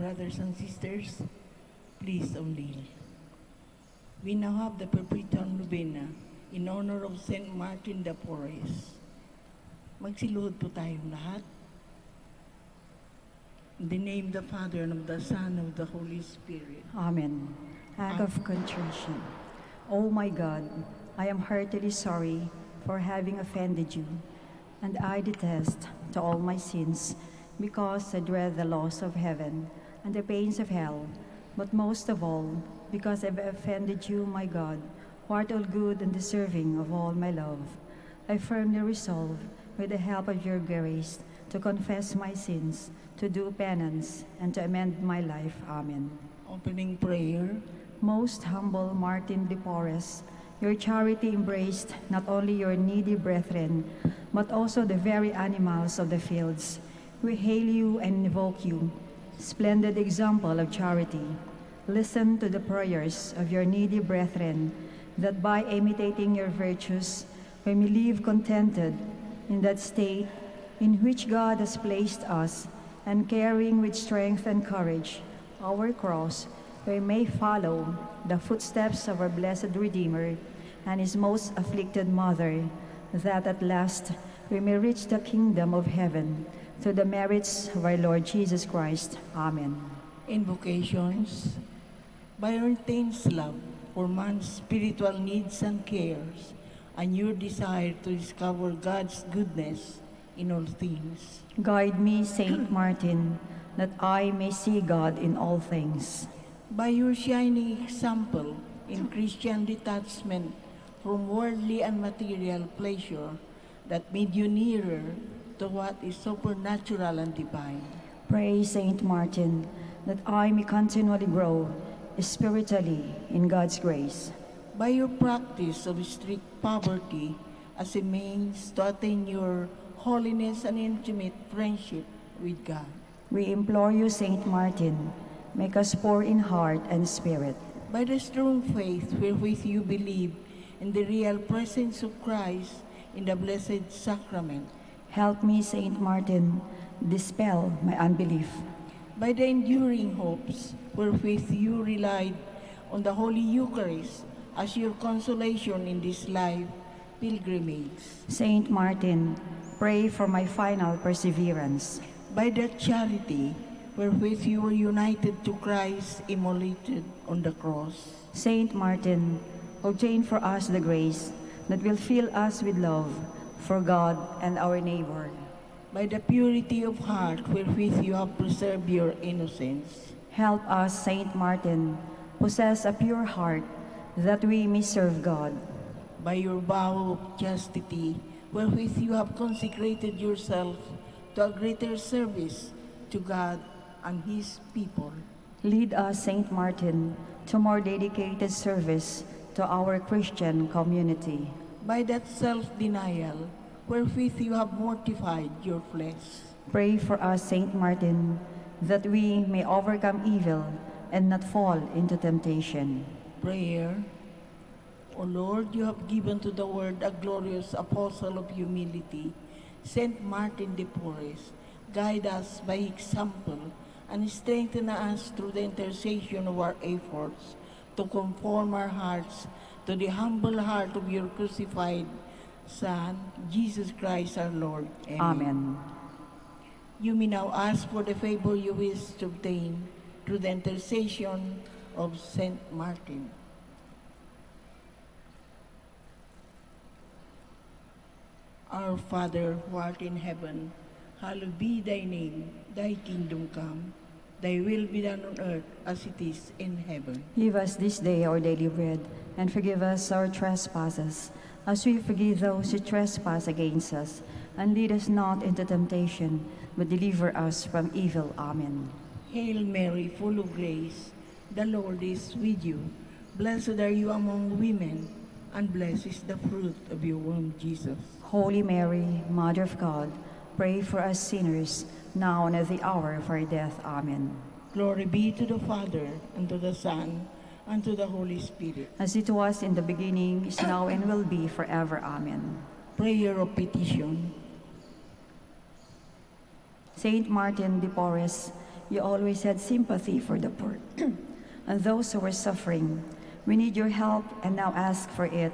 brothers and sisters, please kneel. We now have the perpetual novena in honor of Saint Martin de Porres. Magsiluhod po tayong lahat. In the name of the Father, and of the Son, and of the Holy Spirit. Amen. Act of contrition. O my God, I am heartily sorry for having offended you, and I detest to all my sins, because I dread the loss of heaven and the pains of hell, but most of all, because I've offended you, my God, who art all good and deserving of all my love. I firmly resolve, with the help of your grace, to confess my sins, to do penance, and to amend my life. Amen. Opening prayer. Most humble Martin de Porres, your charity embraced not only your needy brethren, but also the very animals of the fields. We hail you and invoke you, splendid example of charity. Listen to the prayers of your needy brethren, that by imitating your virtues, we may live contented in that state in which God has placed us, and carrying with strength and courage our cross, we may follow the footsteps of our blessed Redeemer and his most afflicted mother, that at last we may reach the kingdom of heaven through the merits of our Lord Jesus Christ. Amen. Invocations. By your intense love for man's spiritual needs and cares, and your desire to discover God's goodness in all things, guide me, Saint Martin, that I may see God in all things. By your shining example in Christian detachment from worldly and material pleasure, that made you nearer to what is supernatural and divine. Pray, Saint Martin, that I may continually grow spiritually in God's grace. By your practice of strict poverty as a means to attain your holiness and intimate friendship with God, we implore you, Saint Martin, make us poor in heart and spirit. By the strong faith wherewith you believe in the real presence of Christ in the Blessed Sacrament, help me, Saint Martin, dispel my unbelief. By the enduring hopes wherewith you relied on the Holy Eucharist as your consolation in this life pilgrimage, Saint Martin, pray for my final perseverance. By that charity wherewith you were united to Christ immolated on the cross, Saint Martin, obtain for us the grace that will fill us with love for God and our neighbor. By the purity of heart wherewith you have preserved your innocence, help us, Saint Martin, possess a pure heart, that we may serve God. By your vow of chastity wherewith you have consecrated yourself to a greater service to God and His people, lead us, Saint Martin, to more dedicated service to our Christian community. By that self-denial wherewith you have mortified your flesh, pray for us, Saint Martin, that we may overcome evil and not fall into temptation. Prayer. O Lord, you have given to the world a glorious apostle of humility, Saint Martin de Porres. Guide us by example and strengthen us through the intercession of our efforts to conform our hearts to the humble heart of your crucified Son, Jesus Christ our Lord. Amen. Amen. You may now ask for the favor you wish to obtain through the intercession of Saint Martin. Our Father, who art in heaven, hallowed be thy name. Thy kingdom come. Thy will be done on earth as it is in heaven. Give us this day our daily bread, and forgive us our trespasses, as we forgive those who trespass against us. And lead us not into temptation, but deliver us from evil. Amen. Hail Mary, full of grace, the Lord is with you. Blessed are you among women, and blessed is the fruit of your womb, Jesus. Holy Mary, Mother of God, pray for us sinners, now and at the hour of our death. Amen. Glory be to the Father, and to the Son, and to the Holy Spirit. As it was in the beginning, is now, and will be forever. Amen. Prayer of petition. Saint Martin de Porres, you always had sympathy for the poor and those who were suffering. We need your help and now ask for it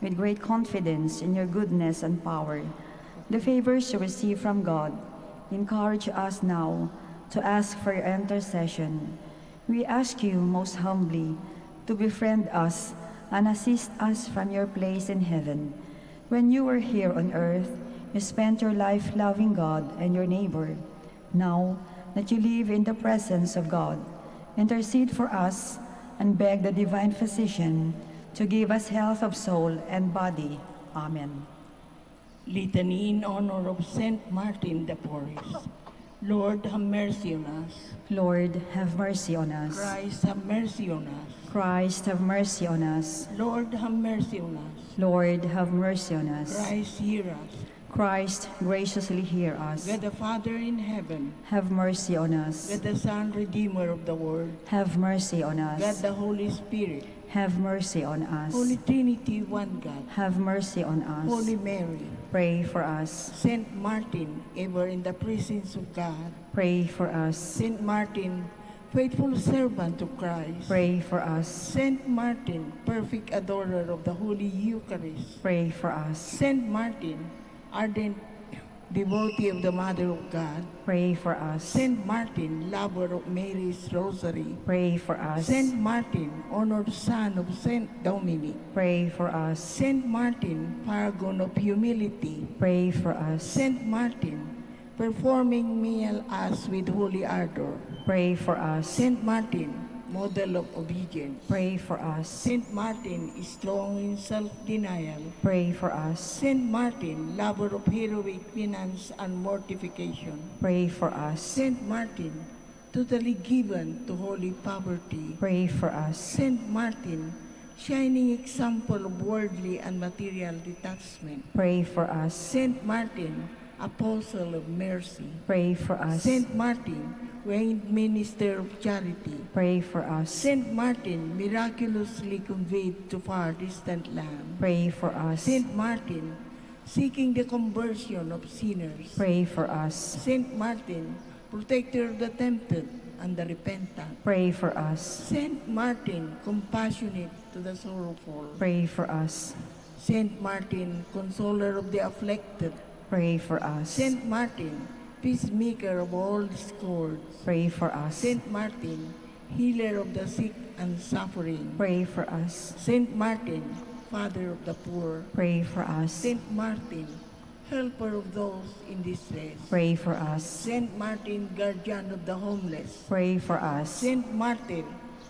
with great confidence in your goodness and power. The favors you receive from God encourage us now to ask for your intercession. We ask you most humbly to befriend us and assist us from your place in heaven. When you were here on earth, you spent your life loving God and your neighbor. Now that you live in the presence of God, intercede for us and beg the divine physician to give us health of soul and body. Amen. Litany in honor of Saint Martin de Porres. Lord, have mercy on us. Lord, have mercy on us. Christ, have mercy on us. Christ, have mercy on us. Lord, have mercy on us. Lord, have mercy on us. Christ, hear us. Christ, graciously hear us. God the Father in heaven, Have mercy on us. God the Son, Redeemer of the world, Have mercy on God us. the Holy Spirit, Have mercy on us. Holy Trinity, one God, Have mercy on us. Holy Mary, Pray for us. Saint Martin, ever in the presence of God, Pray for us. Saint Martin, faithful servant of Christ, Pray for us. Saint Martin, perfect adorer of the Holy Eucharist, Pray for us. Saint Martin, ardent devotee of the Mother of God, Pray for us. Saint Martin, lover of Mary's Rosary, Pray for us. Saint Martin, honored son of Saint Dominic, Pray for us. Saint Martin, paragon of humility, Pray for us. Saint Martin, performing meal us with holy ardor, Pray for us. Saint Martin, model of obedience, Pray for us. Saint Martin, strong in self-denial, Pray for us. Saint Martin, lover of heroic penance and mortification, Pray for us. Saint Martin, totally given to holy poverty, Pray for us. Saint Martin, shining example of worldly and material detachment, Pray for us. Saint Martin, apostle of mercy, Pray for us. Saint Martin, reigned minister of charity, Pray for us. Saint Martin, miraculously conveyed to far distant land, Pray for us. Saint Martin, seeking the conversion of sinners, Pray for us. Saint Martin, protector of the tempted and the repentant, Pray for us. Saint Martin, compassionate to the sorrowful, Pray for us. Saint Martin, consoler of the afflicted, Pray for us. Saint Martin, peacemaker of all discords, Pray for us. Saint Martin, healer of the sick and suffering, Pray for us. Saint Martin, father of the poor, Pray for us. Saint Martin, helper of those in distress, Pray for us. Saint Martin, guardian of the homeless, Pray for us. Saint Martin,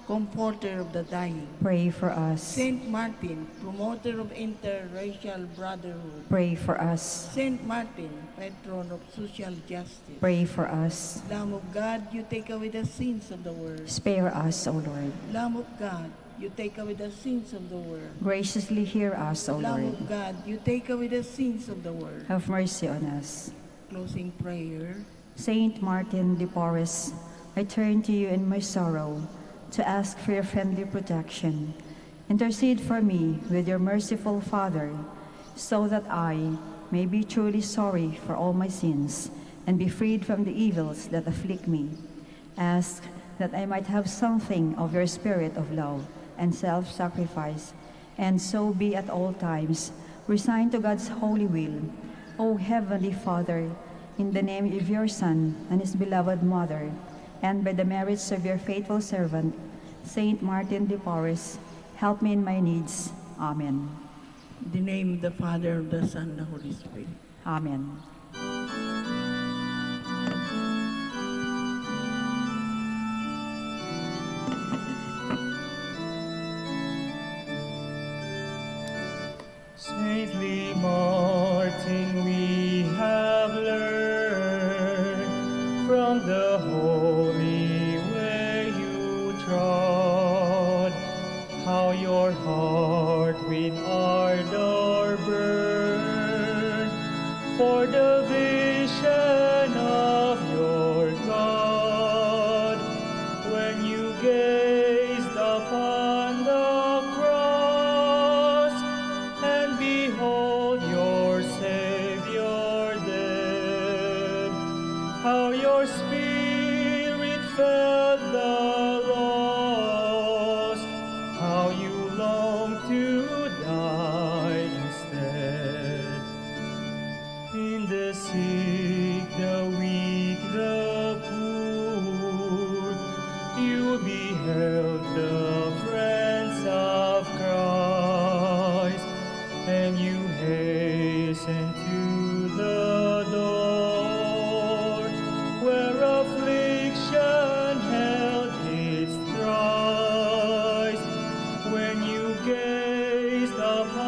comforter of the dying, Pray for us. Saint Martin, promoter of interracial brotherhood, Pray for us. Saint Martin, patron of social justice, Pray for us. Lamb of God, you take away the sins of the world. Spare us, O Lord. Lamb of God, you take away the sins of the world. Graciously hear us, O Lamb Lord. of God, you take away the sins of the world. Have mercy on us. Closing prayer. Saint Martin de Porres, I turn to you in my sorrow to ask for your friendly protection. Intercede for me with your merciful Father, so that I may be truly sorry for all my sins and be freed from the evils that afflict me. Ask that I might have something of your spirit of love and self-sacrifice, and so be at all times resigned to God's holy will. O Heavenly Father, in the name of your Son and his beloved Mother, and by the merits of your faithful servant, Saint Martin de Porres, help me in my needs. Amen. In the name of the Father, of the Son, and the Holy Spirit. Amen. Saintly Martin, we have learned from the holy way you trod, how your heart with ardor burned for the vision of your God, when you gazed upon the cross and behold your Savior dead, how your spirit to die instead. In the sick, the weak, the poor, you beheld the friends of Christ, and you hastened to the door where affliction held its thrice. When you gazed upon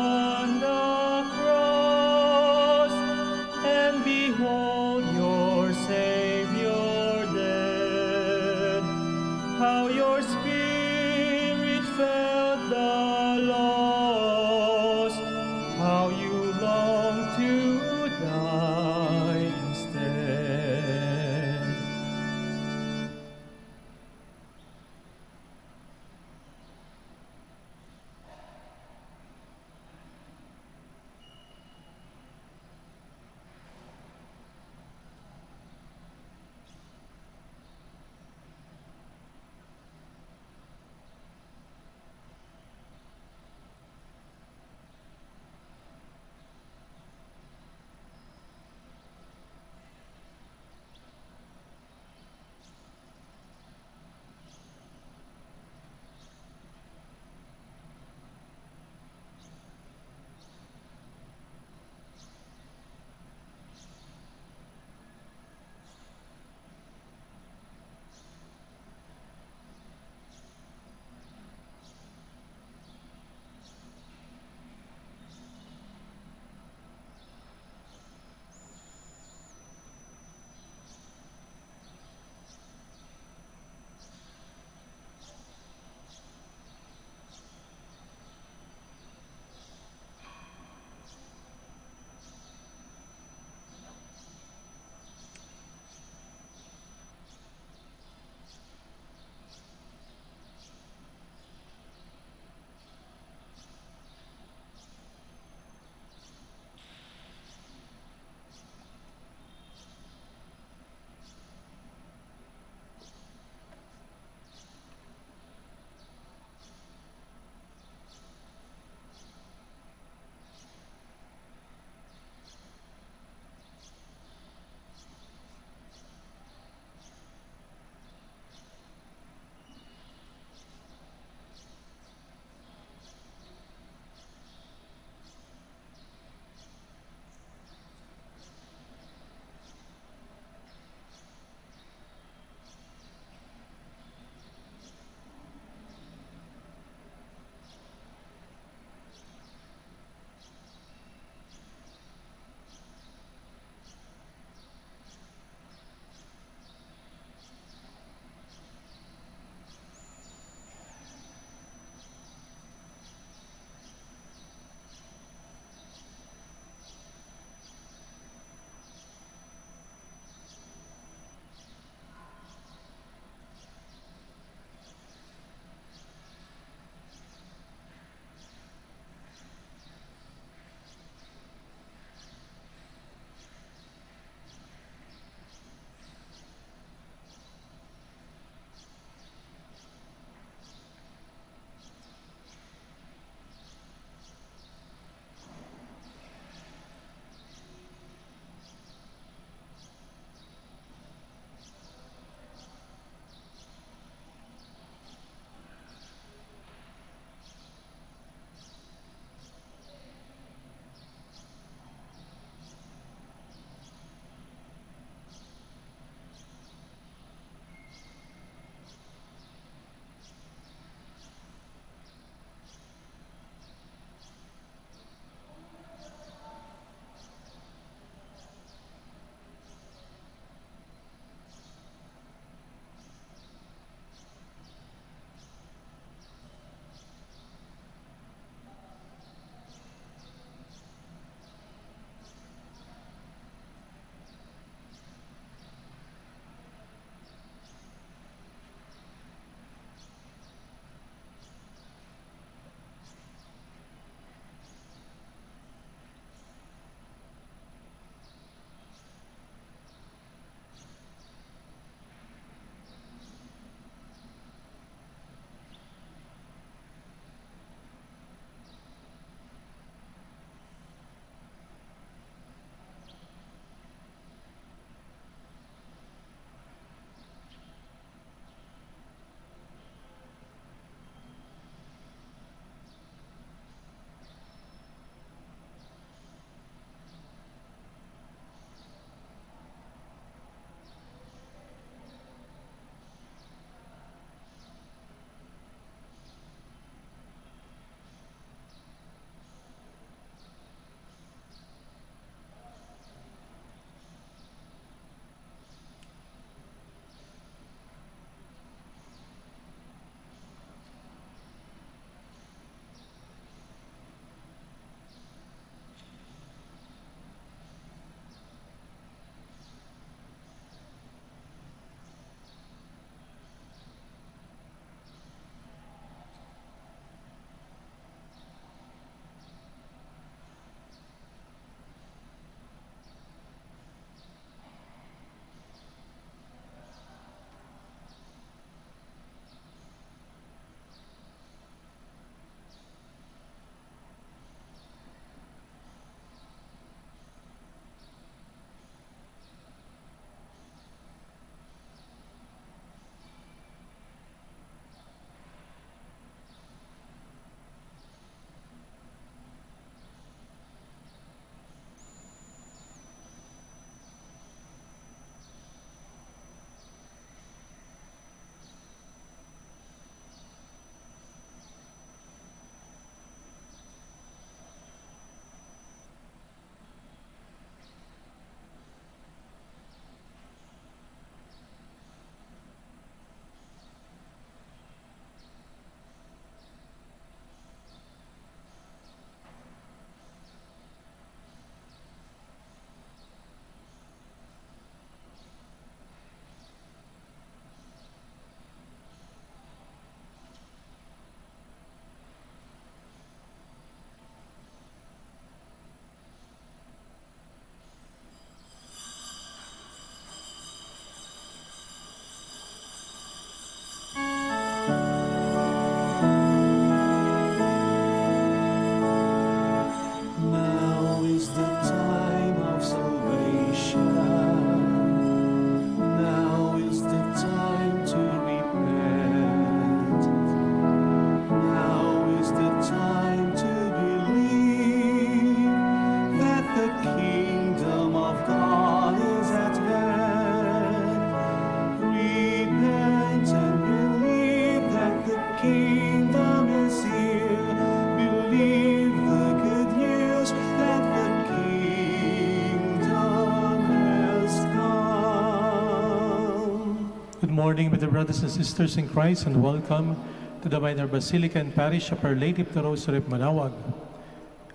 morning, my dear brothers and sisters in Christ, and welcome to the Minor Basilica and Parish of Our Lady of the Rosary of Manaoag.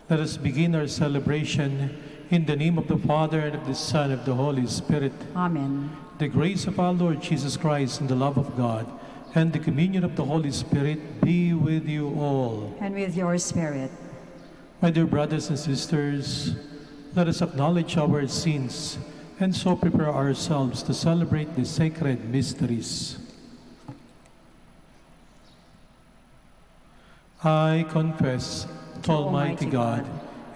Let us begin our celebration in the name of the Father, and of the Son, and of the Holy Spirit. Amen. The grace of our Lord Jesus Christ, and the love of God, and the communion of the Holy Spirit be with you all. And with your spirit. My dear brothers and sisters, let us acknowledge our sins and so prepare ourselves to celebrate the sacred mysteries. I confess to Almighty God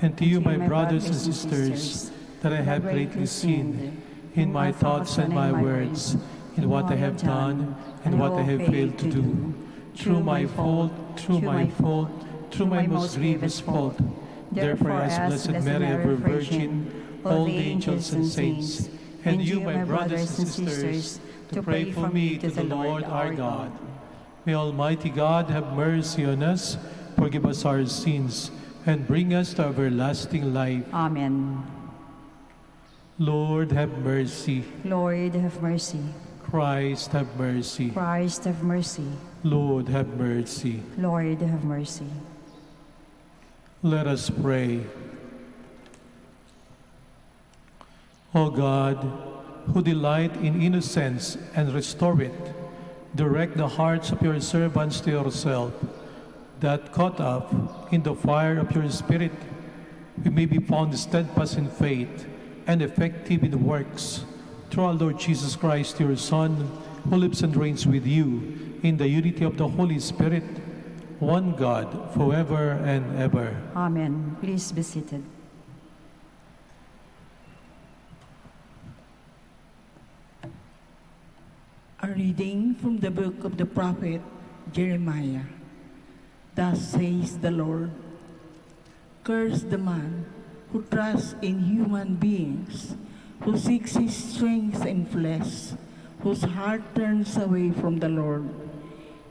and to you, my brothers and sisters, that I have greatly sinned in my thoughts and my words, in what I have done and what I have failed to do, through my fault, through my most grievous fault. Therefore, as Blessed Mary, ever Virgin, all the angels and saints, and you, my brothers and sisters, to pray for me to the Lord our God. May Almighty God have mercy on us, forgive us our sins, and bring us to everlasting life. Amen. Lord, have mercy. Lord, have mercy. Christ, have mercy. Christ, have mercy. Lord, have mercy. Lord, have mercy. Let us pray. O God, who delight in innocence and restore it, direct the hearts of your servants to yourself, that caught up in the fire of your Spirit, we may be found steadfast in faith and effective in works, through our Lord Jesus Christ, your Son, who lives and reigns with you in the unity of the Holy Spirit, one God, forever and ever. Amen. Please be seated. A reading from the book of the prophet Jeremiah. Thus says the Lord, curse the man who trusts in human beings, who seeks his strength in flesh, whose heart turns away from the Lord.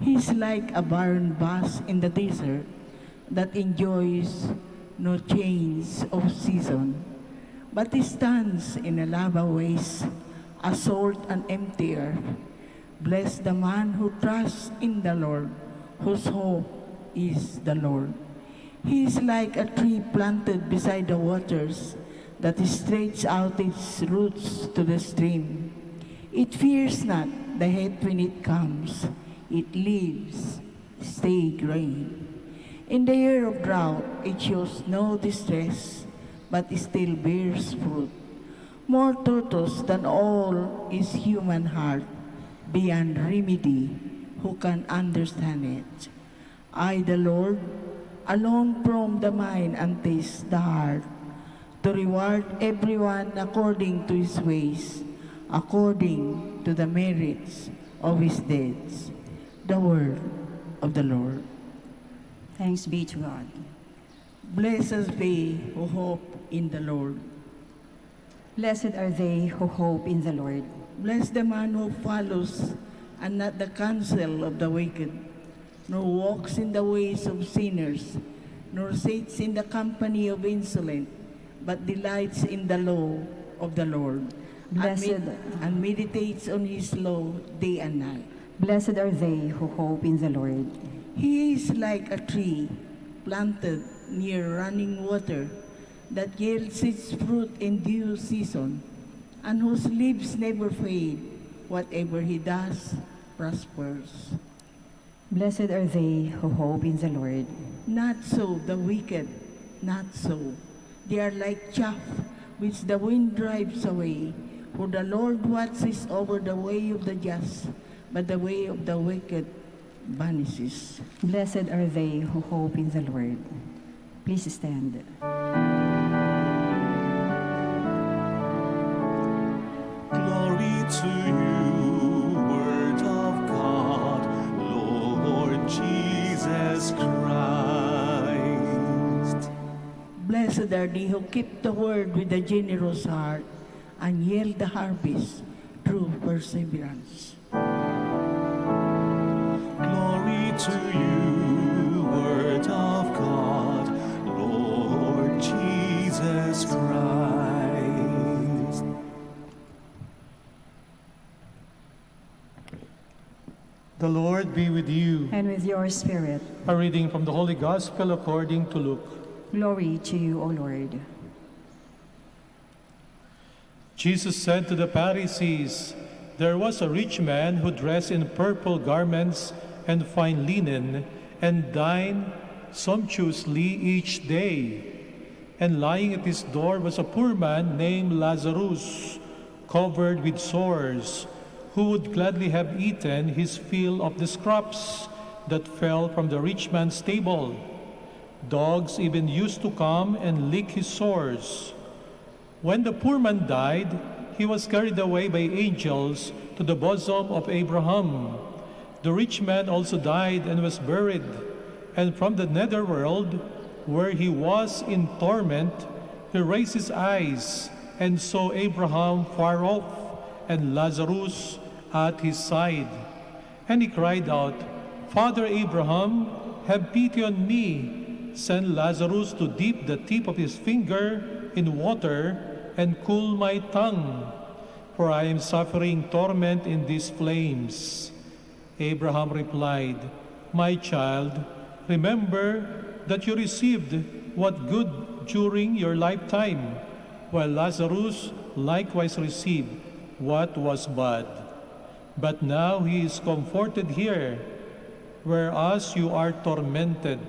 He is like a barren vase in the desert that enjoys no change of season, but stands in a lava waste, a salt and empty earth. Bless the man who trusts in the Lord, whose hope is the Lord. He is like a tree planted beside the waters that stretches out its roots to the stream. It fears not the heat when it comes. It lives, stay green. In the year of drought, it shows no distress, but still bears fruit. More tortuous than all is human heart, beyond remedy, who can understand it? I, the Lord, alone probe the mind and taste the heart, to reward everyone according to his ways, according to the merits of his deeds. The word of the Lord. Thanks be to God. Blessed be who hope in the Lord. Blessed are they who hope in the Lord. Bless the man who follows and not the counsel of the wicked, nor walks in the ways of sinners, nor sits in the company of insolent, but delights in the law of the Lord, and meditates on his law day and night. Blessed are they who hope in the Lord. He is like a tree planted near running water, that yields its fruit in due season, and whose leaves never fade. Whatever he does prospers. Blessed are they who hope in the Lord. Not so the wicked, not so. They are like chaff which the wind drives away. For the Lord watches over the way of the just, but the way of the wicked vanishes. Blessed are they who hope in the Lord. Please stand. Glory to you, Word of God, Lord Jesus Christ. Blessed are they who keep the word with a generous heart and yield the harvest through perseverance. Glory to you, Word of God, Lord Jesus Christ. be with you. And with your spirit. A reading from the Holy Gospel according to Luke. Glory to you, O Lord. Jesus said to the Pharisees, "There was a rich man who dressed in purple garments and fine linen, and dined sumptuously each day. And lying at his door was a poor man named Lazarus, covered with sores, who would gladly have eaten his fill of the scraps that fell from the rich man's table. Dogs even used to come and lick his sores. When the poor man died, he was carried away by angels to the bosom of Abraham. The rich man also died and was buried, and from the netherworld, where he was in torment, he raised his eyes and saw Abraham far off and Lazarus at his side. And he cried out, 'Father Abraham, have pity on me. Send Lazarus to dip the tip of his finger in water and cool my tongue, for I am suffering torment in these flames.' Abraham replied, 'My child, remember that you received what good during your lifetime, while Lazarus likewise received what was bad. But now he is comforted here, whereas you are tormented.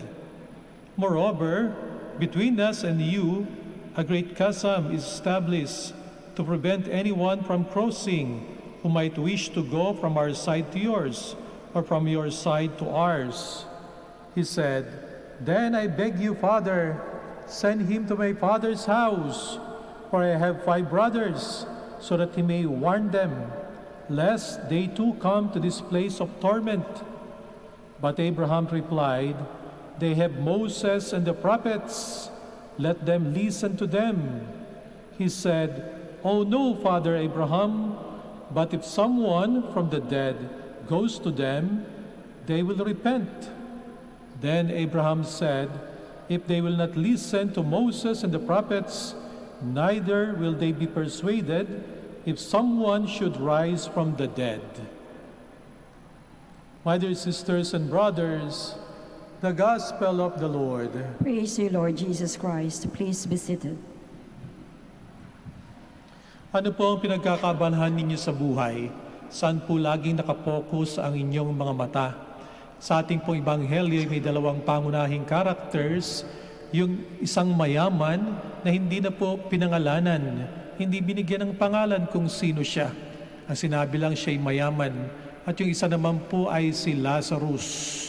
Moreover, between us and you, a great chasm is established to prevent anyone from crossing who might wish to go from our side to yours, or from your side to ours.' He said, 'Then I beg you, Father, send him to my father's house, for I have 5 brothers, so that he may warn them, lest they too come to this place of torment.' But Abraham replied, 'They have Moses and the prophets. Let them listen to them.' He said, 'Oh no, Father Abraham, but if someone from the dead goes to them, they will repent.' Then Abraham said, 'If they will not listen to Moses and the prophets, neither will they be persuaded if someone should rise from the dead.'" My dear sisters and brothers, the Gospel of the Lord. Praise you, Lord Jesus Christ. Please be seated. Ano po ang pinagkakaabalahan ninyo sa buhay? Saan po laging nakapokus ang inyong mga mata? Sa ating pong Ebanghelyo, may 2 pangunahing characters. Yung isang mayaman na hindi na po pinangalanan, hindi binigyan ng pangalan kung sino siya. Ang sinabi lang siya'y mayaman. At yung isa naman po ay si Lazarus.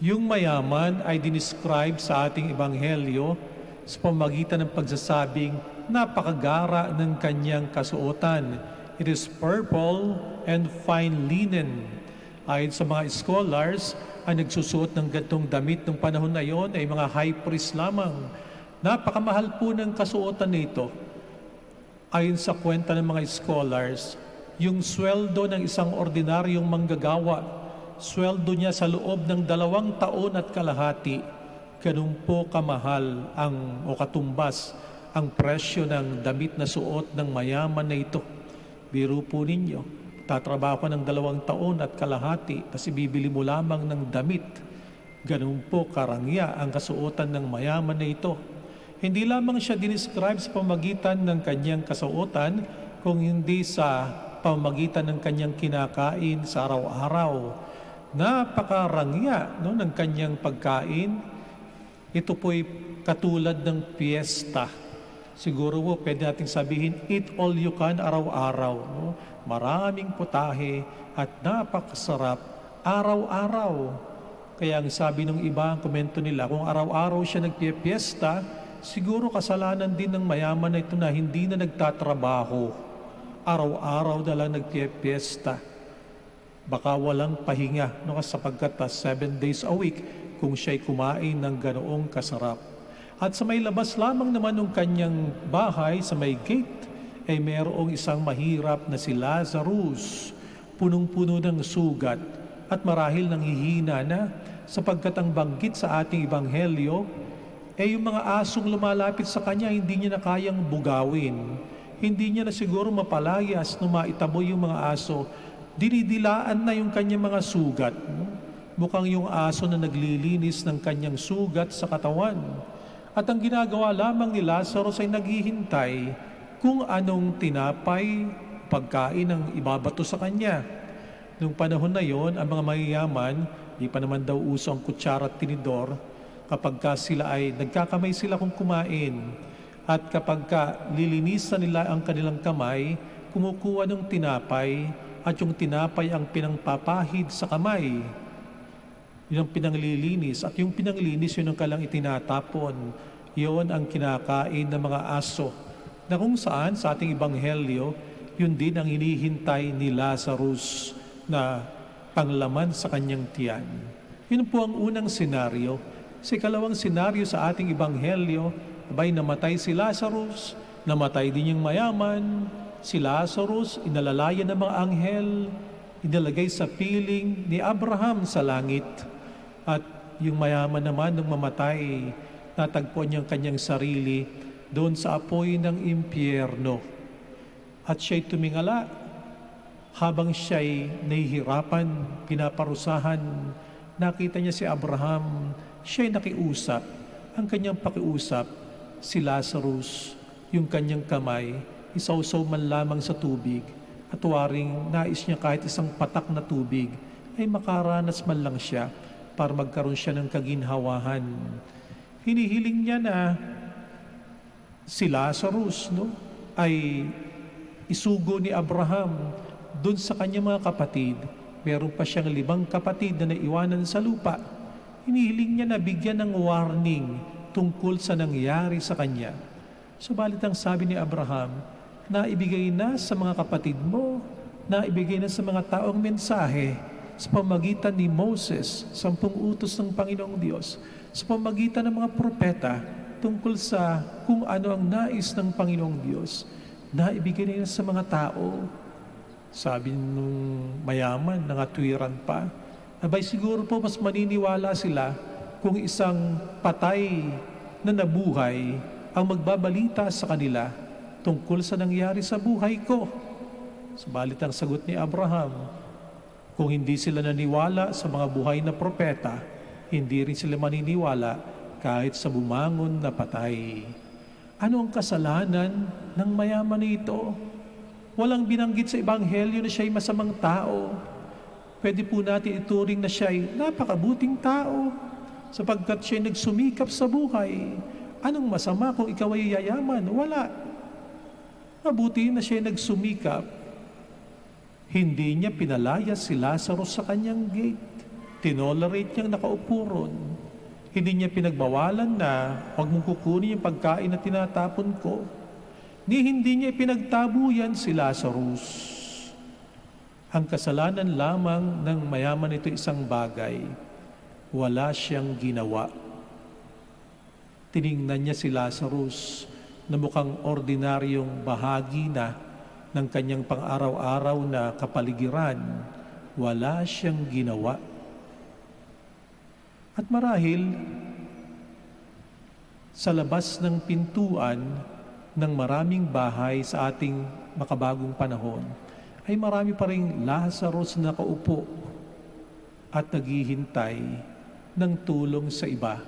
Yung mayaman ay dinescribe sa ating Ebanghelyo sa pamamagitan ng pagsasabing napakagara ng kanyang kasuotan. It is purple and fine linen. Ayon sa mga scholars, ang nagsusuot ng gantong damit ng panahon na yon ay mga high priest lamang. Napakamahal po ng kasuotan nito. Ayon sa kwenta ng mga scholars, yung sweldo ng isang ordinaryong manggagawa, sweldo niya sa loob ng 2 taon at kalahati, ganun po kamahal o katumbas ang presyo ng damit na suot ng mayaman na ito. Biro po ninyo, tatrabaho ka ng 2 taon at kalahati, kasi bibili mo lamang ng damit. Ganun po karangya ang kasuotan ng mayaman na ito. Hindi lamang siya dinescribe sa pamagitan ng kanyang kasuotan, kung hindi sa pamagitan ng kanyang kinakain sa araw-araw. Napakarangya ng kanyang pagkain. Ito po'y katulad ng piyesta. Siguro po pwede nating sabihin, eat all you can araw-araw. No? Maraming putahe at napakasarap araw-araw. Kaya ang sabi ng iba, ang komento nila, kung araw-araw siya nagpipiesta, siguro kasalanan din ng mayaman na ito na hindi na nagtatrabaho. Araw-araw na lang nagpipiesta. Baka walang pahinga, no? Sapagkat 7 days a week kung siya'y kumain ng ganoong kasarap. At sa may labas lamang naman ng kanyang bahay, sa may gate, ay mayroong isang mahirap na si Lazarus, punong-puno ng sugat at marahil nanghihina na, sapagkat ang banggit sa ating Ebanghelyo, yung mga asong lumalapit sa kanya, hindi niya na kayang bugawin. Hindi niya na siguro mapalayas no maitaboy yung mga aso. Dinidilaan na yung kanyang mga sugat. No? Mukhang yung aso na naglilinis ng kanyang sugat sa katawan. At ang ginagawa lamang ni Lazarus ay naghihintay kung anong tinapay, pagkain ang ibabato sa kanya. Noong panahon na yon, ang mga mayayaman, di pa naman daw uso ang kutsara at tinidor, kapag sila ay nagkakamay sila kung kumain. At kapag lilinisan nila ang kanilang kamay, kumukuha ng tinapay, at yung tinapay ang pinangpapahid sa kamay. Yun ang pinanglilinis. At yung pinanglinis, yun ang kalang itinatapon. Yun ang kinakain ng mga aso. Na kung saan sa ating ebanghelyo, yun din ang hinihintay ni Lazarus na panglaman sa kanyang tiyan. Yun po ang unang senaryo. Sa ikalawang senaryo sa ating ebanghelyo, abay namatay si Lazarus, namatay din yung mayaman. Si Lazarus, inalalayan ng mga anghel, inalagay sa piling ni Abraham sa langit. At yung mayaman naman nung mamatay, natagpuan niyang kanyang sarili doon sa apoy ng impyerno. At siya'y tumingala habang siya'y nahihirapan, pinaparusahan. Nakita niya si Abraham, siya'y nakiusap. Ang kanyang pakiusap, si Lazarus, yung kanyang kamay, isawsaw man lamang sa tubig, at waring nais niya kahit isang patak na tubig, ay makaranas man lang siya para magkaroon siya ng kaginhawahan. Hinihiling niya na si Lazarus ay isugo ni Abraham doon sa kanyang mga kapatid. Meron pa siyang 5 kapatid na naiwanan sa lupa. Hinihiling niya na bigyan ng warning tungkol sa nangyari sa kanya. Subalit ang sabi ni Abraham, naibigay na sa mga kapatid mo, naibigay na sa mga taong mensahe sa pamagitan ni Moses, 10 utos ng Panginoong Diyos, sa pamagitan ng mga propeta tungkol sa kung ano ang nais ng Panginoong Diyos, naibigay na sa mga tao. Sabi nung mayaman, nangatwiran pa, abay siguro po mas maniniwala sila kung isang patay na nabuhay ang magbabalita sa kanila tungkol sa nangyari sa buhay ko. Subalit ang sagot ni Abraham, kung hindi sila naniwala sa mga buhay na propeta, hindi rin sila maniniwala kahit sa bumangon na patay. Ano ang kasalanan ng mayaman nito? Walang binanggit sa ebanghelyo na siya'y masamang tao. Pwede po natin ituring na siya'y napakabuting tao sapagkat siya'y nagsumikap sa buhay. Anong masama kung ikaw ay yayaman? Wala. Mabuti na siya nagsumikap. Hindi niya pinalaya si Lazarus sa kanyang gate. Tinolerate niyang nakaupo ron. Hindi niya pinagbawalan na huwag mong kukunin yung pagkain na tinatapon ko. Hindi niya pinagtabuyan si Lazarus. Ang kasalanan lamang ng mayaman ito isang bagay. Wala siyang ginawa. Tiningnan niya si Lazarus na mukhang ordinaryong bahagi na ng kanyang pang-araw-araw na kapaligiran. Wala siyang ginawa. At marahil, sa labas ng pintuan ng maraming bahay sa ating makabagong panahon, ay marami pa ring Lazarus na nakaupo at naghihintay ng tulong sa iba.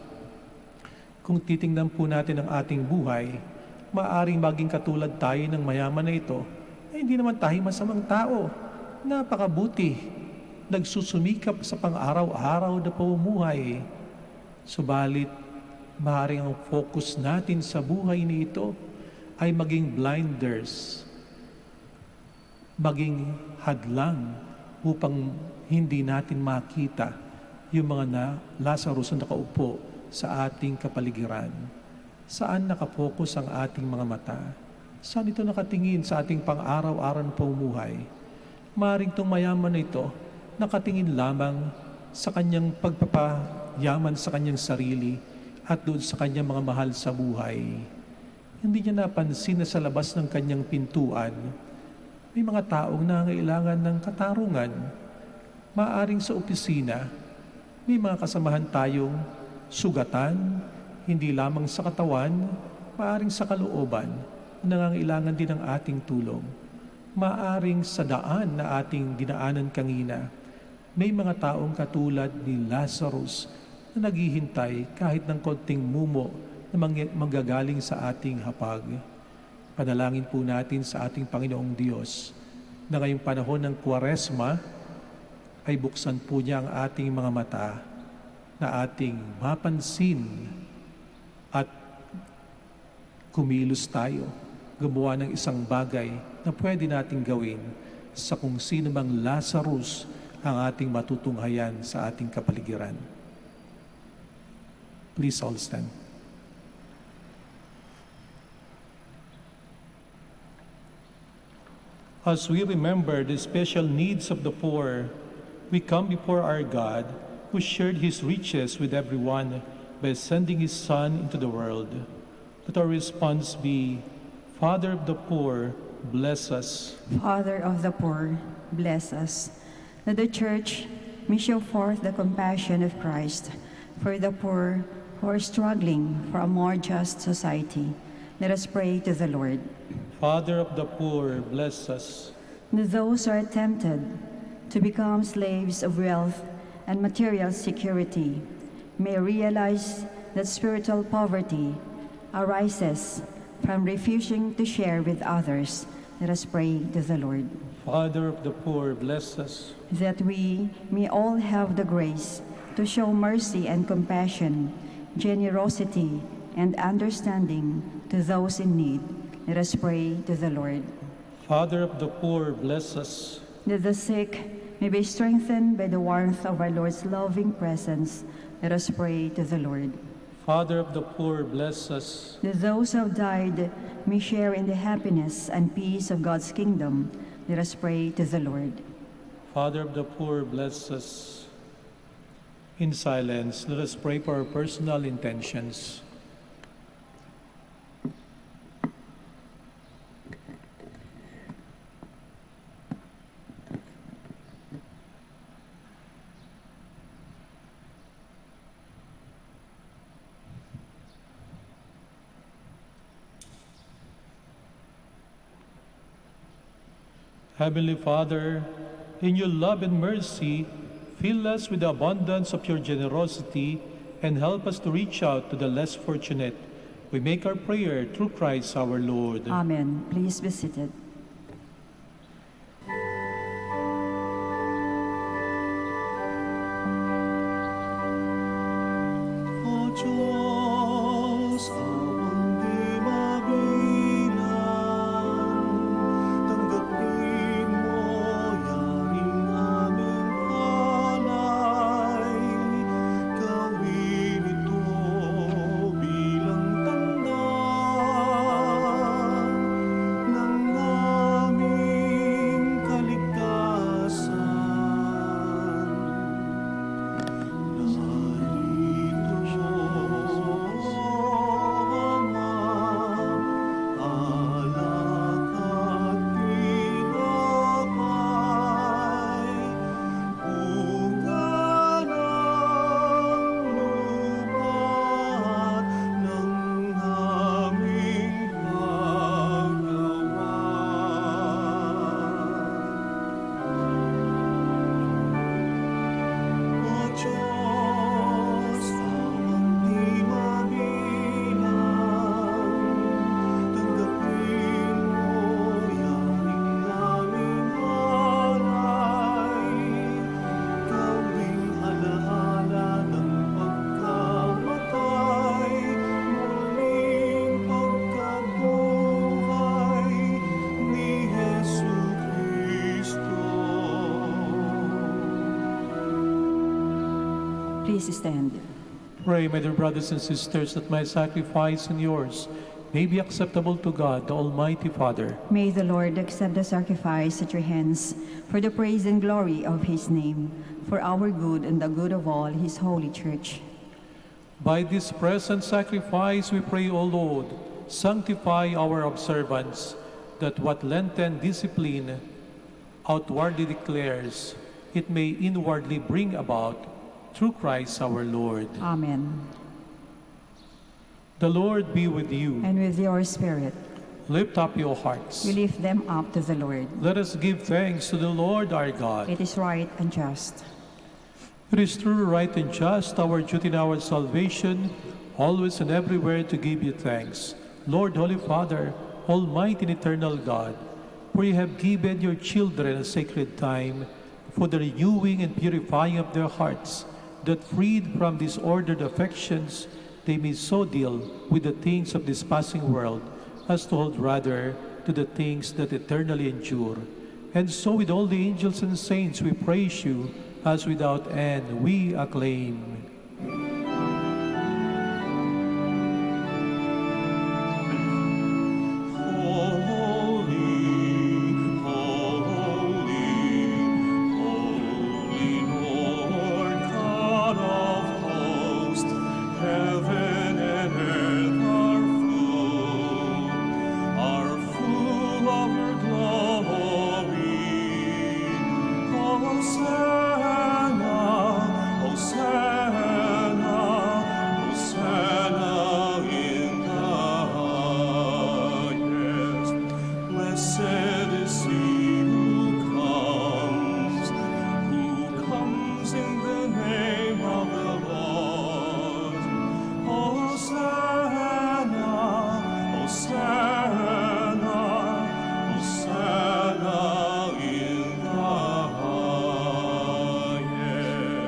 Kung titingnan po natin ang ating buhay, maaaring maging katulad tayo ng mayaman na ito, ay hindi naman tayo masamang tao. Napakabuti, nagsusumikap sa pang-araw-araw na pamumuhay. Subalit, maaaring ang focus natin sa buhay nito ay maging blinders, maging hadlang upang hindi natin makita yung mga Lazarus na nakaupo sa ating kapaligiran. Saan nakapokus ang ating mga mata? Saan ito nakatingin sa ating pang-araw-araw na pamumuhay? Maaaring itong mayaman na ito nakatingin lamang sa kanyang pagpapayaman sa kanyang sarili at doon sa kanyang mga mahal sa buhay. Hindi niya napansin na sa labas ng kanyang pintuan, may mga taong nangangailangan ng katarungan. Maaaring sa opisina, may mga kasamahan tayong sugatan, hindi lamang sa katawan, maaaring sa kalooban, nangangailangan din ng ating tulong. Maaring sa daan na ating dinaanan kanina, may mga taong katulad ni Lazarus na naghihintay kahit ng konting mumo na manggagaling sa ating hapag. Panalangin po natin sa ating Panginoong Diyos na ngayong panahon ng Kwaresma ay buksan po niya ang ating mga mata na ating mapansin at kumilos tayo, gumawa ng isang bagay na pwede nating gawin sa kung sino mang Lazarus ang ating matutunghayan sa ating kapaligiran. Please all stand. As we remember the special needs of the poor, we come before our God who shared His riches with everyone by sending His Son into the world. Let our response be, Father of the poor, bless us. Father of the poor, bless us. That the Church may show forth the compassion of Christ for the poor who are struggling for a more just society. Let us pray to the Lord. Father of the poor, bless us. That those who are tempted to become slaves of wealth and material security may realize that spiritual poverty arises from refusing to share with others. Let us pray to the Lord. Father of the poor, bless us. That we may all have the grace to show mercy and compassion, generosity and understanding to those in need. Let us pray to the Lord. Father of the poor, bless us. That the sick may be strengthened by the warmth of our Lord's loving presence. Let us pray to the Lord. Father of the poor, bless us. That those who have died may share in the happiness and peace of God's kingdom. Let us pray to the Lord. Father of the poor, bless us. In silence, let us pray for our personal intentions. Heavenly Father, in your love and mercy, fill us with the abundance of your generosity and help us to reach out to the less fortunate. We make our prayer through Christ our Lord. Amen. Please be seated. O Diyos, awang di mabilang, tanggapin mo yaring aming alay, gawin ito bilang tanda ng aming kaligtasan. Please stand. Pray, my dear brothers and sisters, that my sacrifice and yours may be acceptable to God, the Almighty Father. May the Lord accept the sacrifice at your hands for the praise and glory of his name, for our good and the good of all his holy church. By this present sacrifice, we pray, O Lord, sanctify our observance, that what Lenten discipline outwardly declares, it may inwardly bring about through Christ our Lord. Amen. The Lord be with you. And with your spirit. Lift up your hearts. We lift them up to the Lord. Let us give thanks to the Lord our God. It is right and just. It is true, right, and just, our duty and our salvation, always and everywhere to give you thanks. Lord, Holy Father, Almighty and eternal God, for you have given your children a sacred time for the renewing and purifying of their hearts, that freed from disordered affections, they may so deal with the things of this passing world as to hold rather to the things that eternally endure. And so with all the angels and saints we praise you, as without end we acclaim.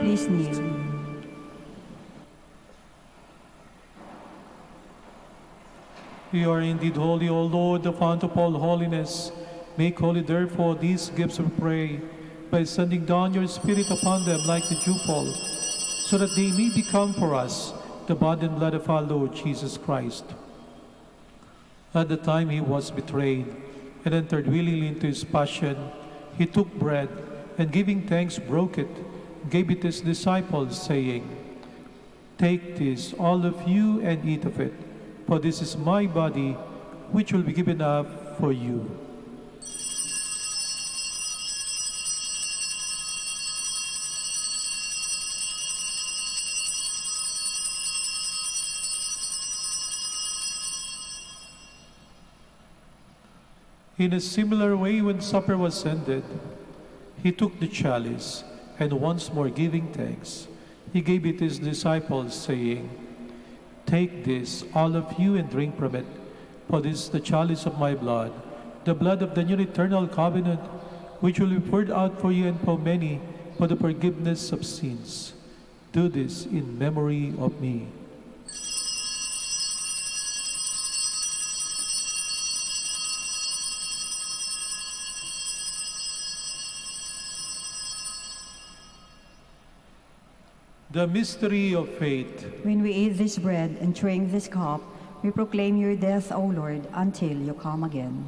Please kneel. You are indeed holy, O Lord, the fount of all holiness. Make holy, therefore, these gifts, we pray, by sending down your Spirit upon them like the dewfall, so that they may become for us the body and blood of our Lord Jesus Christ. At the time he was betrayed and entered willingly into his passion, he took bread, and giving thanks, broke it, gave it to his disciples, saying, "Take this, all of you, and eat of it, for this is my body, which will be given up for you." In a similar way, when supper was ended, he took the chalice, and once more giving thanks, he gave it to his disciples, saying, "Take this, all of you, and drink from it, for this is the chalice of my blood, the blood of the new eternal covenant, which will be poured out for you and for many for the forgiveness of sins. Do this in memory of me." The mystery of faith. When we eat this bread and drink this cup, we proclaim your death, O Lord, until you come again.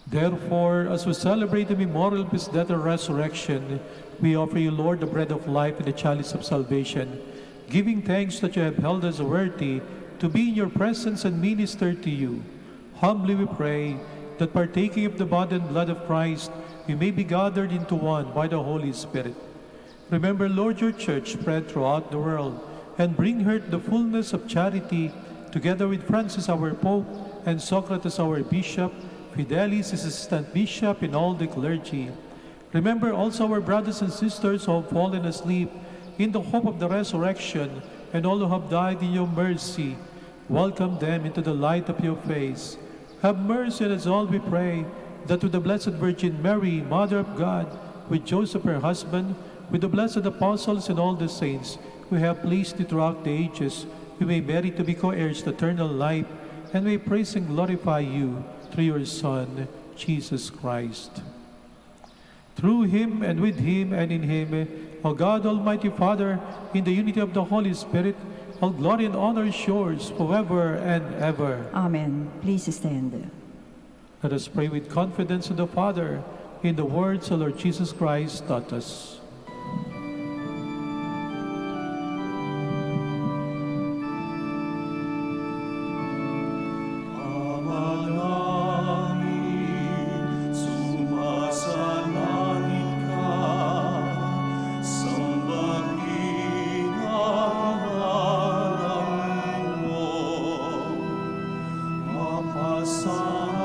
Therefore, as we celebrate the memorial of his death and resurrection, we offer you, Lord, the bread of life and the chalice of salvation, giving thanks that you have held us worthy to be in your presence and minister to you. Humbly we pray that, partaking of the body and blood of Christ, we may be gathered into one by the Holy Spirit. Remember, Lord, your church spread throughout the world, and bring her to the fullness of charity, together with Francis our Pope, and Socrates our Bishop, Fidelis his assistant bishop, and all the clergy. Remember also our brothers and sisters who have fallen asleep in the hope of the resurrection, and all who have died in your mercy. Welcome them into the light of your face. Have mercy on us all, we pray, that with the Blessed Virgin Mary, Mother of God, with Joseph her husband, with the blessed apostles and all the saints who have pleased you throughout the ages, we may merit to be co-heirs to eternal life, and may praise and glorify you through your Son, Jesus Christ. Through him, and with him, and in him, O God, Almighty Father, in the unity of the Holy Spirit, all glory and honor is yours forever and ever. Amen. Please stand. Let us pray with confidence in the Father, in the words the Lord Jesus Christ taught us. Song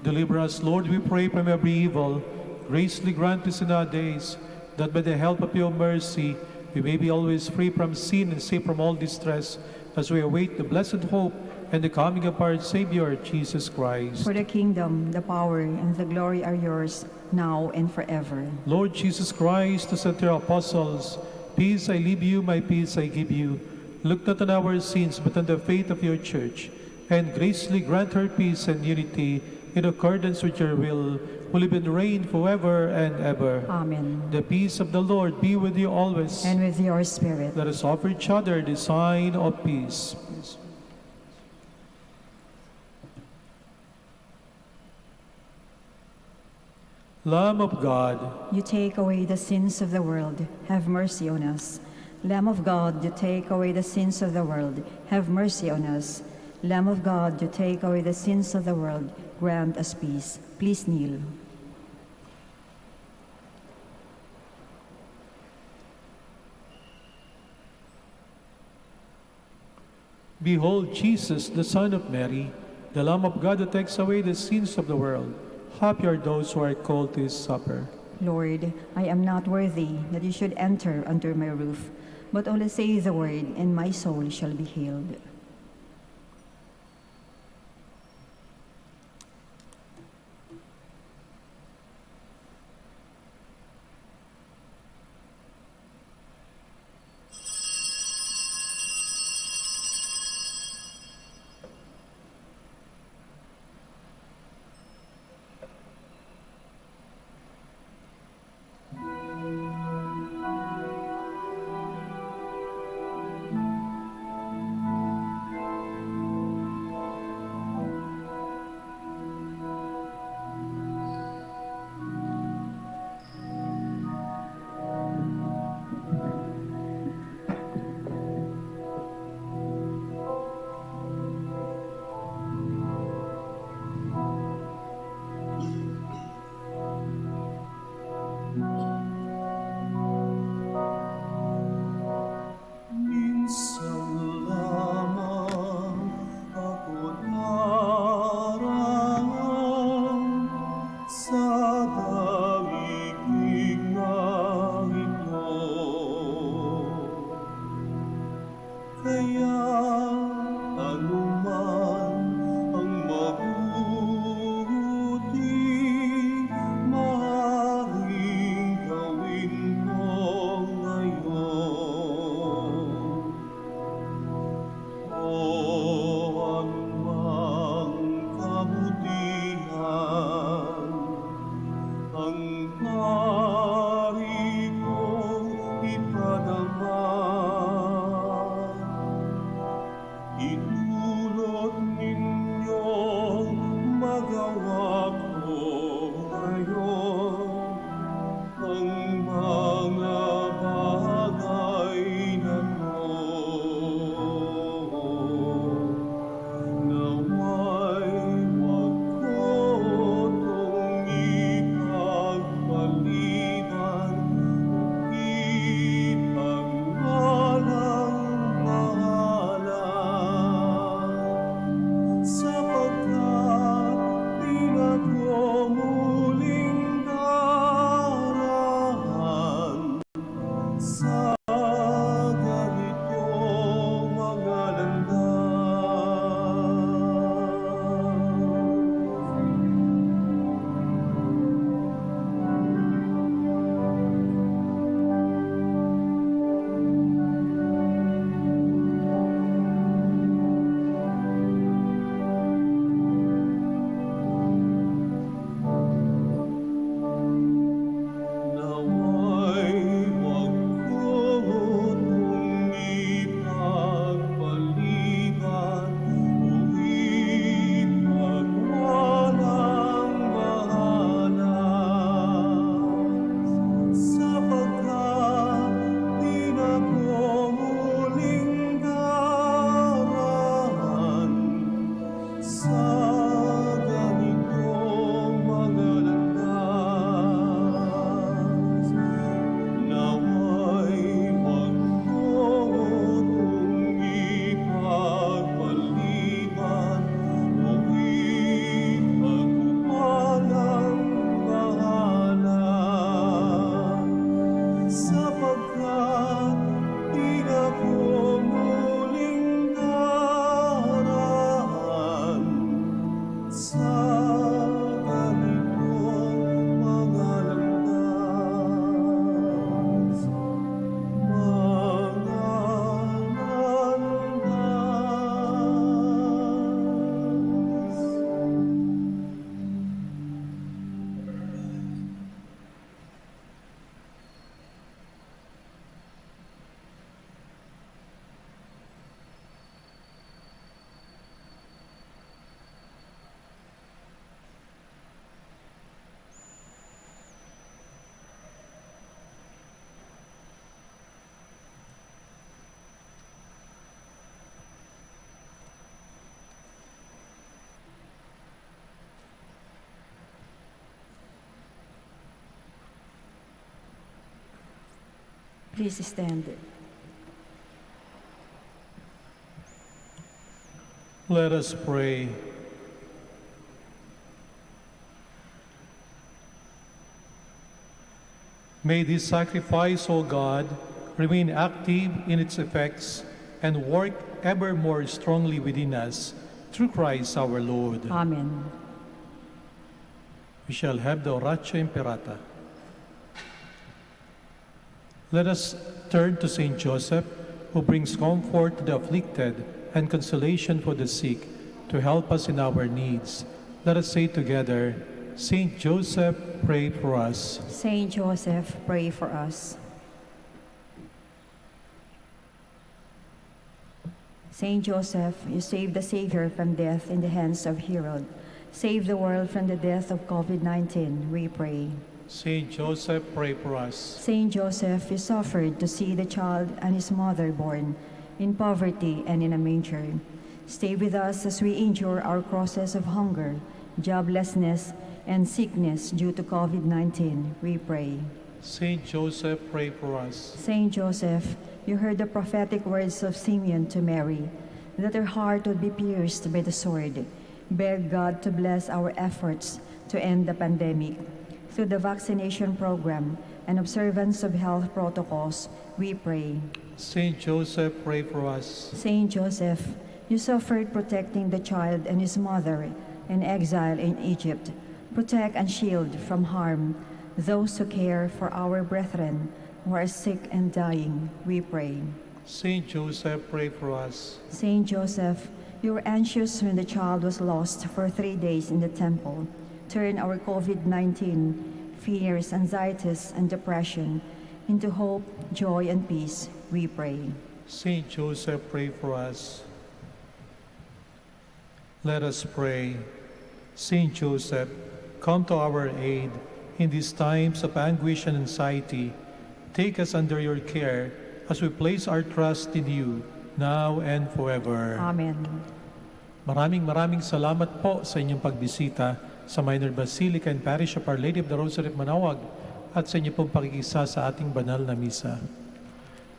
Deliver us, Lord, we pray, from every evil. Graciously grant this in our days, that by the help of your mercy, we may be always free from sin and safe from all distress, as we await the blessed hope and the coming of our Savior, Jesus Christ. For the kingdom, the power, and the glory are yours, now and forever. Lord Jesus Christ, who said to your apostles, "Peace I leave you, my peace I give you," look not on our sins, but on the faith of your church, and graciously grant her peace and unity in accordance with your will, who live and reign forever and ever. Amen. The peace of the Lord be with you always. And with your spirit. Let us offer each other the sign of peace. Lamb of God, You take away the sins of the world, have mercy on us. Lamb of God, you take away the sins of the world, have mercy on us. Lamb of God, you take away the sins of the world, grant us peace. Please kneel. behold Jesus, the Son of Mary, the Lamb of God who takes away the sins of the world. Happy are those who are called to his supper. Lord, I am not worthy that you should enter under my roof, but only say the word, and my soul shall be healed. Please stand. Let us pray. May this sacrifice, O God, remain active in its effects and work ever more strongly within us, through Christ our Lord. Amen. We shall have the Oratio Imperata. Let us turn to Saint Joseph, who brings comfort to the afflicted and consolation for the sick, to help us in our needs. Let us say together, Saint Joseph, pray for us. Saint Joseph, pray for us. Saint Joseph, you saved the Savior from death in the hands of Herod. Save the world from the death of COVID-19, we pray. Saint Joseph, pray for us. Saint Joseph, you suffered to see the child and his mother born in poverty and in a manger. Stay with us as we endure our crosses of hunger, joblessness, and sickness due to COVID-19, we pray. Saint Joseph, pray for us. Saint Joseph, you heard the prophetic words of Simeon to Mary, that her heart would be pierced by the sword. Beg God to bless our efforts to end the pandemic. Through the vaccination program and observance of health protocols, we pray. Saint Joseph, pray for us. Saint Joseph, you suffered protecting the child and his mother in exile in Egypt. Protect and shield from harm those who care for our brethren who are sick and dying, we pray. Saint Joseph, pray for us. Saint Joseph, you were anxious when the child was lost for 3 days in the temple. Turn our COVID-19 fears, anxieties, and depression into hope, joy, and peace, we pray. Saint Joseph, pray for us. Let us pray. Saint Joseph, come to our aid in these times of anguish and anxiety. Take us under your care as we place our trust in you, now and forever. Amen. Maraming salamat po sa inyong pagbisita sa Minor Basilica and Parish of Our Lady of the Rosary of Manaoag at sa inyong pong pakikisa sa ating banal na misa.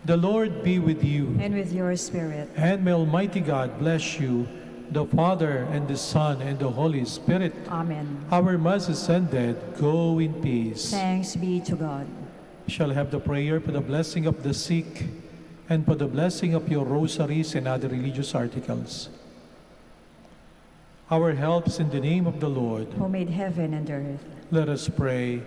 The Lord be with you. And with your spirit. And may Almighty God bless you, the Father, and the Son, and the Holy Spirit. Amen. Our Mass is ended. Go in peace. Thanks be to God. We shall have the prayer for the blessing of the sick and for the blessing of your rosaries and other religious articles. Our helps in the name of the Lord. Who made heaven and earth. Let us pray.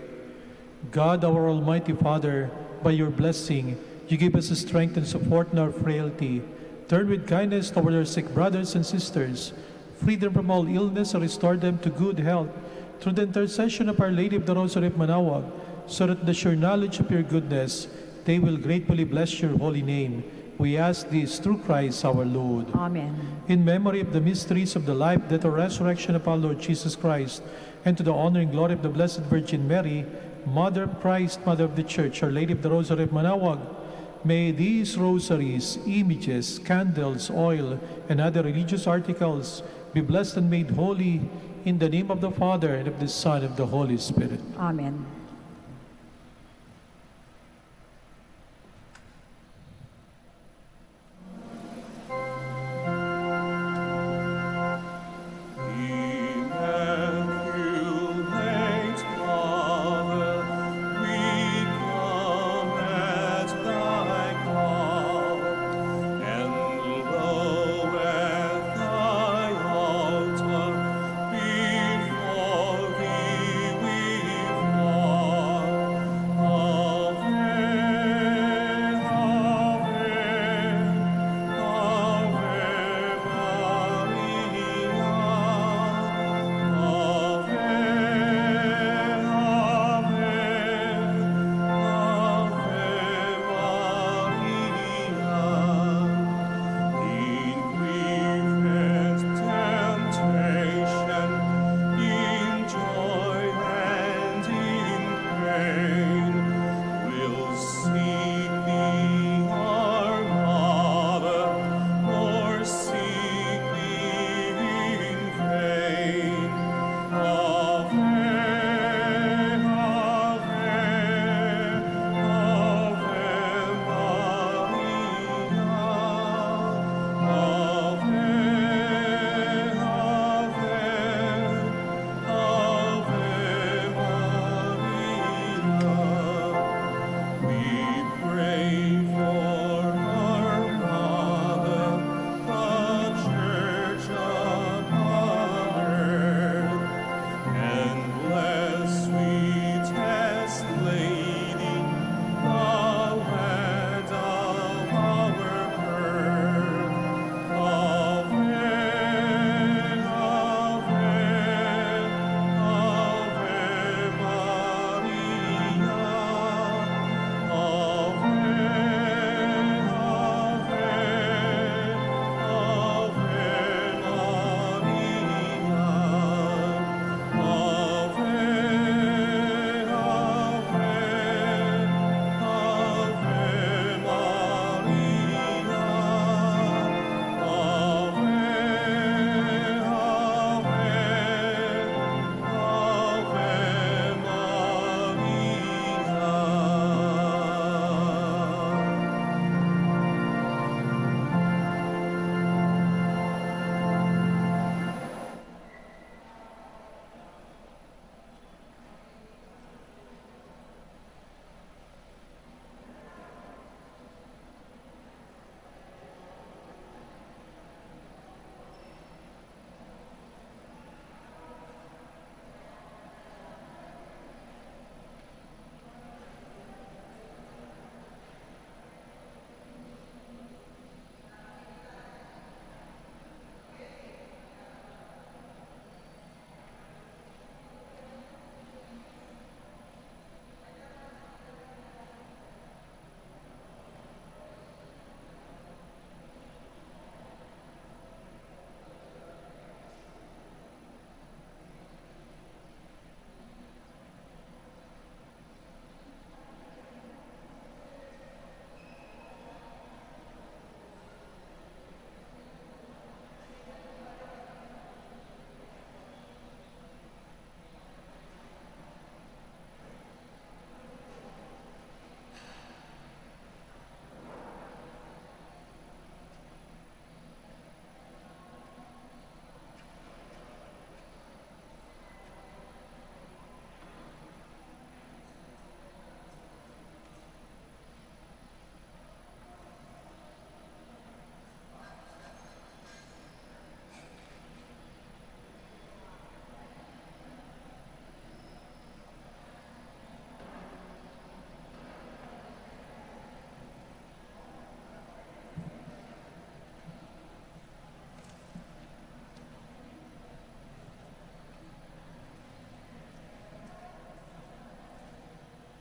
God, our Almighty Father, by your blessing, you give us strength and support in our frailty. Turn with kindness toward our sick brothers and sisters. Free them from all illness and restore them to good health through the intercession of Our Lady of the Rosary of Manaoag, so that the sure knowledge of your goodness, they will gratefully bless your holy name. We ask this through Christ our Lord. Amen. In memory of the mysteries of the life, death, and resurrection of our Lord Jesus Christ, and to the honor and glory of the Blessed Virgin Mary, Mother of Christ, Mother of the Church, Our Lady of the Rosary of Manaoag, may these rosaries, images, candles, oil, and other religious articles be blessed and made holy in the name of the Father, and of the Son, and of the Holy Spirit. Amen.